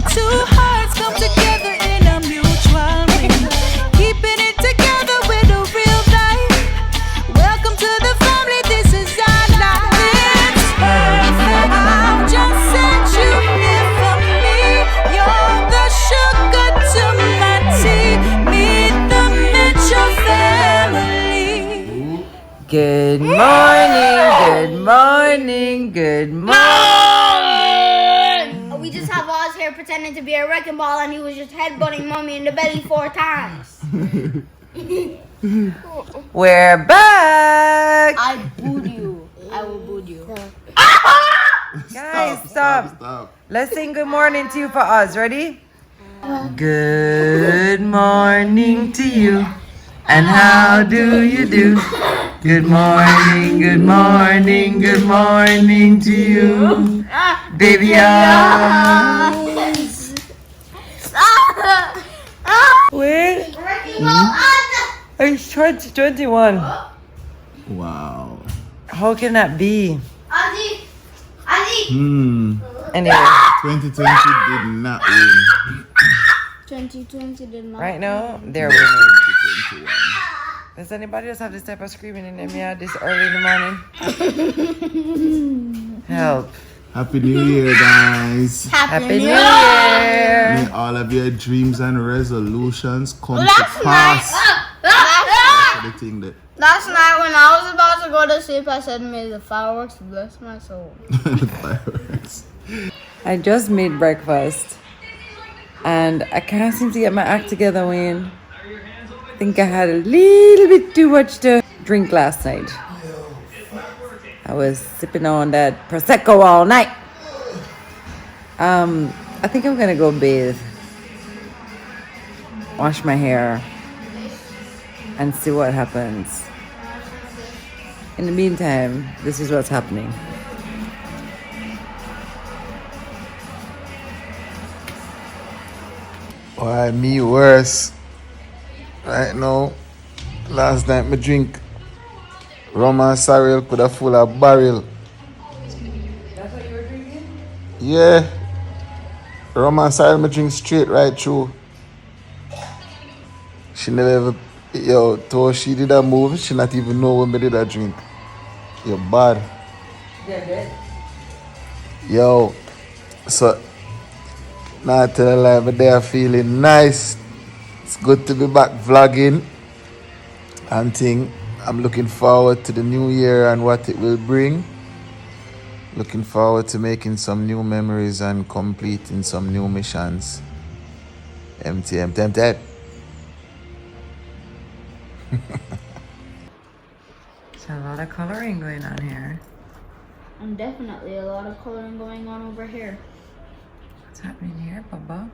Two hearts come together in a mutual way, keeping it together with a real life. Welcome to the family, this is our life. It's perfect, I'll just set you here for me. You're the sugar to my tea. Meet the MTM Family. Good morning, good morning, good morning. We just have Oz here pretending to be a wrecking ball, and he was just headbutting Mommy in the belly 4 times. We're back. I booed you. I will boo you. Guys, stop. Let's sing good morning to you for us. Ready? Good morning to you. And how do you do? Good morning, good morning, good morning to you. Baby, wait. It's 2021. Wow. How can that be? Ozzy. Anyway, 2020 did not win. 2020 did not. right now, they're winning. 2021. Does anybody else have this type of screaming in them yard this early in the morning? Help. Happy New Year, guys. Happy New Year. May all of your dreams and resolutions come to pass. The thing that Last night when I was about to go to sleep, I said, "May the fireworks bless my soul." the fireworks. I just made breakfast and I can't seem to get my act together, Wayne. I think I had a little bit too much to drink last night. I was sipping on that Prosecco all night. I think I'm gonna go bathe, wash my hair, and see what happens. In the meantime, this is what's happening. Why me worse? Right now, last night me drink rum and sorrel could have full of barrel. That's what you were drinking? Yeah. Rum and sorrel me drink straight right through. She never ever, though she did that move, she not even know when me did that drink. You're bad. Yeah, good. Yo, so now I tell a lie, but they are feeling nice. It's good to be back vlogging and thing. I'm looking forward to the new year and what it will bring. Looking forward to making some new memories and completing some new missions. MTM tempted. There's a lot of coloring going on here. And definitely a lot of coloring going on over here. What's happening here, Baba?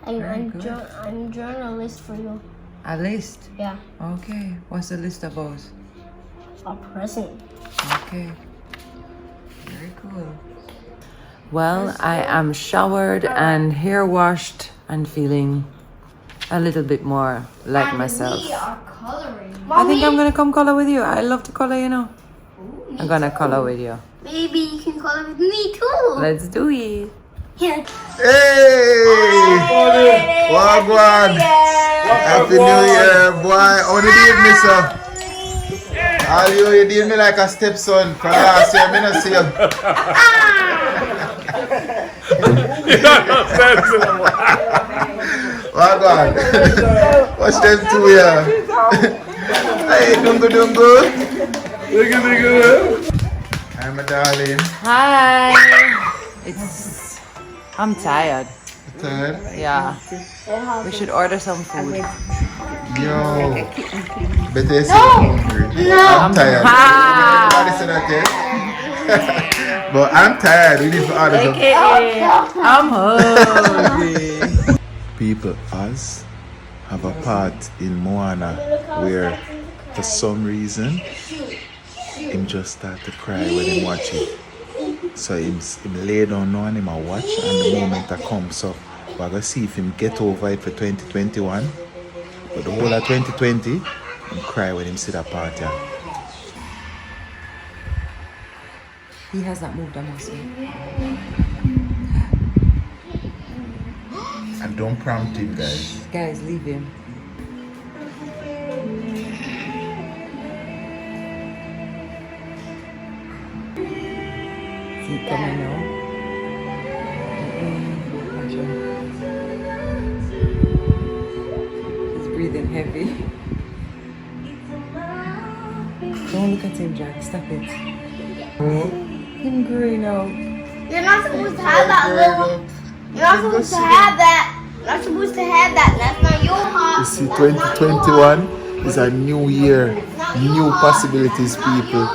I'm good. drawing a list for you. A list? Yeah, Okay. What's the list about? a present. Okay. Very cool. Well, I am showered and hair washed and feeling a little bit more like myself. We are coloring. I think I'm gonna come color with you. I love to color, you know. I'm gonna color with you. Maybe you can color with me too. Let's do it. Here. Hey! Wagwan! Happy New Year, boy. How did you miss her? All you did me like a stepson from last year. Me not see you. Wagwan. What's them two here? Hey, dungu. Hi, my darling. Hi. I'm tired. Tired? Yeah. We should order some food. Yo. Better you say I'm hungry. I'm tired. Everybody say that, yeah? But I'm tired. We need to order some. I'm hungry. People, us have a part in Moana where, for some reason, him just start to cry when he watch it. So him lay down now and him a watch, and the moment I come, so we're gonna see if him get over it for 2021. But the whole of 2020, him cry when him see that part, yeah. He has not moved a muscle. Don't prompt him, guys. Guys, leave him. Is he coming now? Watch him. He's breathing heavy. Don't look at him, Jack. Stop it. Him growing up. You're not supposed to have that little. You're not supposed to have that. You're not supposed to have that. That's not your heart. You see, 2021 is a new year, new possibilities, people.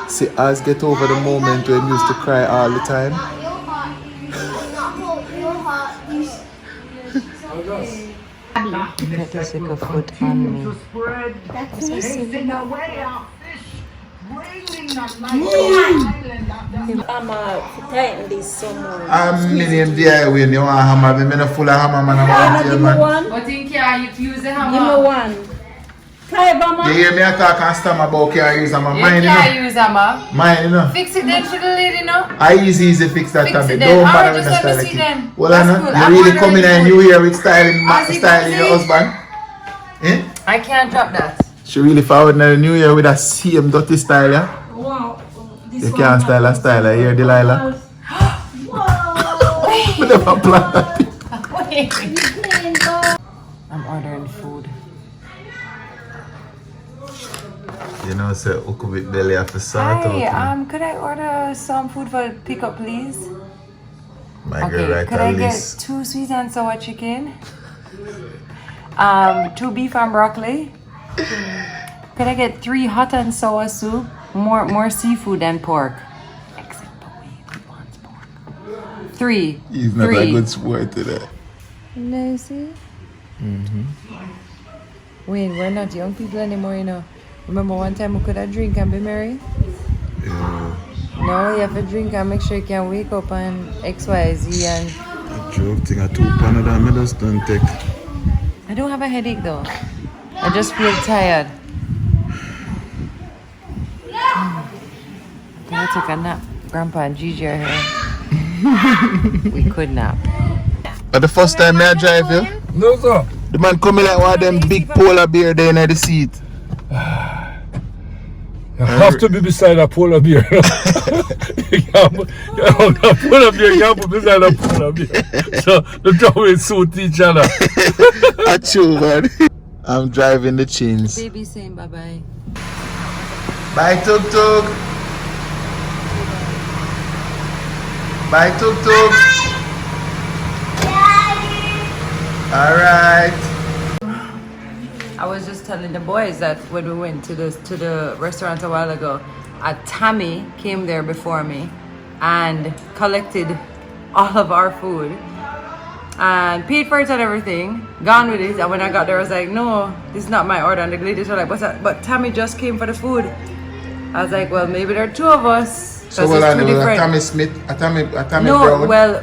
See, us get over the moment when we used to cry all the time. Not your heart. Not your heart. Put the sick of foot on me. Tighten this so much. I'm million DIY when you want a hammer, but I'm not full of hammer, man. I want you, man. But in here, you use the hammer. Give me one. Try Mama. You hear me talk and stammer about can't use hammer. You Mine, you can't know. use hammer. Mine, you know. Fix it then to the lady, no? I easy fix that Fix time. it Don't then. bother Alright, with just the let me style. see then. Well, That's Anna, good. you I'm really ordering coming in food. New Year with styling As you can your see. husband? Eh? I can't drop that. She really forward in the New Year with that same dirty style, yeah? Wow. You can't style a style, you hear Delilah? We never planned that. I'm ordering food. You know, say, hook with belly after salt Hi, out. could I order some food for pickup, please? My girl, right could on I get list. 2 sweet and sour chicken? 2 beef and broccoli? Could I get 3 hot and sour soup? More seafood than pork. Except Wayne wants pork. 3. He's not 3. a good sport to that. Lazy. Wayne, we're not young people anymore, you know. Remember one time we could have drink and be merry? Yeah. No, you have to drink and make sure you can wake up and XYZ and... A joke thing, a 2 Panada, I just don't take. I don't have a headache though. I just feel tired. I took a nap. Grandpa and Gigi are here. We could nap. But the first time I drive you, No, sir. the man coming like one of them big polar bear there in the seat. You have to be beside a polar bear. You can't put a polar bear, you can't put beside a polar bear. So the two will suit each other. Achoo, man. I'm driving the chins. Baby saying bye-bye. Bye, Tuk Tuk. Bye, Tuk Tuk. Alright. I was just telling the boys that when we went to the restaurant a while ago, a Tammy came there before me and collected all of our food and paid for it and everything, gone with it. And when I got there, I was like, no, this is not my order. And the ladies were like, what's that? But Tammy just came for the food. I was like, well, maybe there are 2 of us. So well, I know a Tammy Smith, a Tammy No, Brown. well,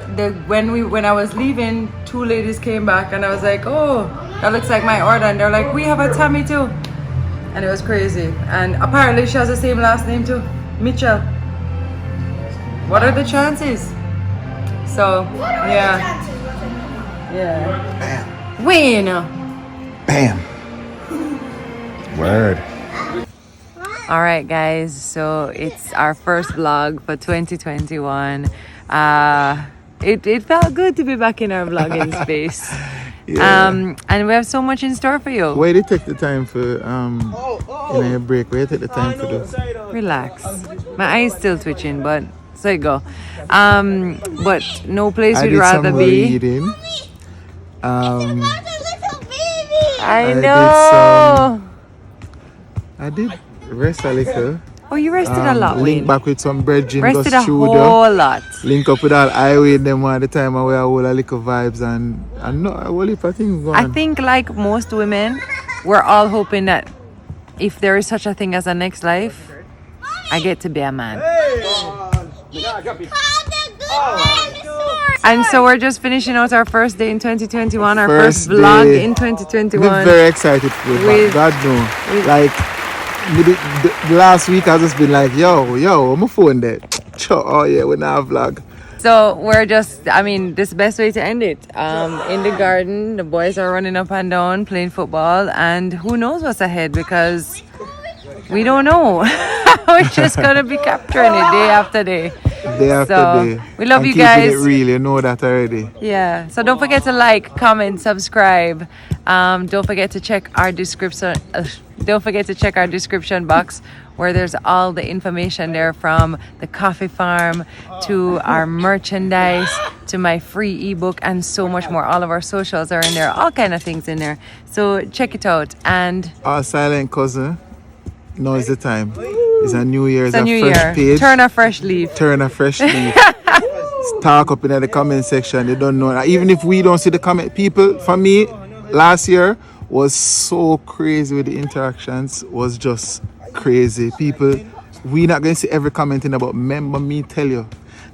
when I was leaving, 2 ladies came back and I was like, oh, that looks like my order. And they're like, we have a Tammy too. And it was crazy. And apparently she has the same last name too, Mitchell. What are the chances? So, yeah. Yeah. Bam. Wayne. Bam. Word. All right, guys. So it's our first vlog for 2021. It felt good to be back in our vlogging space. Yeah. And we have so much in store for you. Why do you take the time for in a break? Why do you take the time for this? Relax. My eye's still twitching, but so you go. But no place we'd rather be. Reading. I did know. I did rest a little. Oh, you rested a lot, Link Wayne. back with some brethren. Rested go a studio. whole lot. Link up with all highway them all the time and we have all a little vibes and no, a whole heap of things going I on. think like most women, we're all hoping that if there is such a thing as a next life, I get to be a man. And so we're just finishing out our first day in 2021, our first vlog day. in I'm 2021. very excited for it, With- God no. Like the last week I just been like, yo, on my phone there. Oh yeah, we now vlog. So So we're just, I mean, this is the best way to end it. In the garden, the boys are running up and down, playing football, and who knows what's ahead because we don't know. We're just gonna be capturing it day after day. Day after day. We love and you keeping guys. it real, you know that already. Yeah. So don't forget to like, comment, subscribe. Don't forget to check our description. Don't forget to check our description box where there's all the information there from the coffee farm to our merchandise to my free ebook and so much more. All of our socials are in there. All kind of things in there. So check it out. And Our silent cousin. Now is the time. It's a new year. It's a a new fresh year. page. Turn a fresh leaf. Turn a fresh leaf. Talk up in the comment section. They don't know. Even if we don't see the comment, people, for me, last year was so crazy with the interactions. Was just crazy. People, we not going to see every comment in about. Remember me tell you,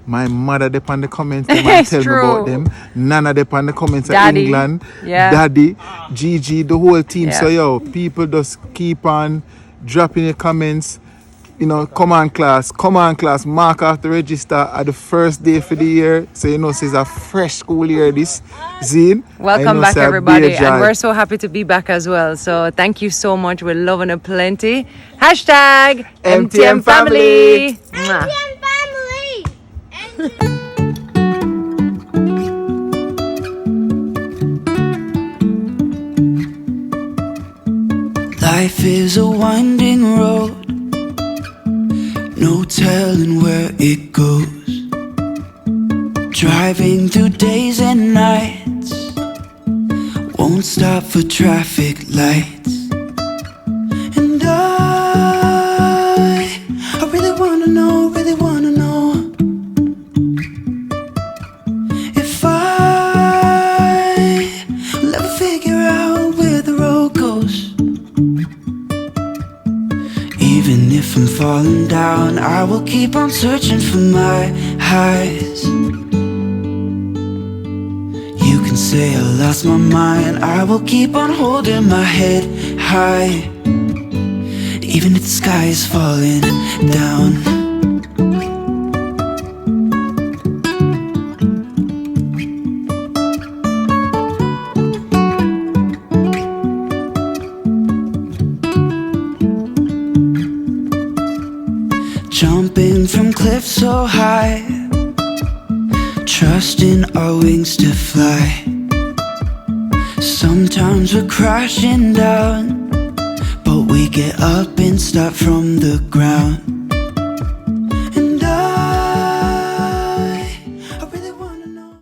my mother dep on the comments. Them and tell me about them. Nana dep on the comments of England. Yeah. Daddy, Gigi, the whole team. Yeah. So yo, people just keep on dropping your comments. You know, come on class, mark off the register at the first day for the year. So you know, so it's a fresh school year this Zine. Welcome back everybody, and we're so happy to be back as well. So thank you so much. We're loving it plenty. Hashtag MTM Family. Mwah. MTM family. Life is a winding road, no telling where it goes. Driving through days and nights, won't stop for traffic lights. And I really wanna know, if I'll ever figure out where the road goes. Even if I'm falling down, I will keep on searching for my highs. You can say I lost my mind, I will keep on holding my head high. Even if the sky is falling down. Jumping from cliffs so high, trusting our wings to fly. Sometimes we're crashing down, but we get up and start from the ground.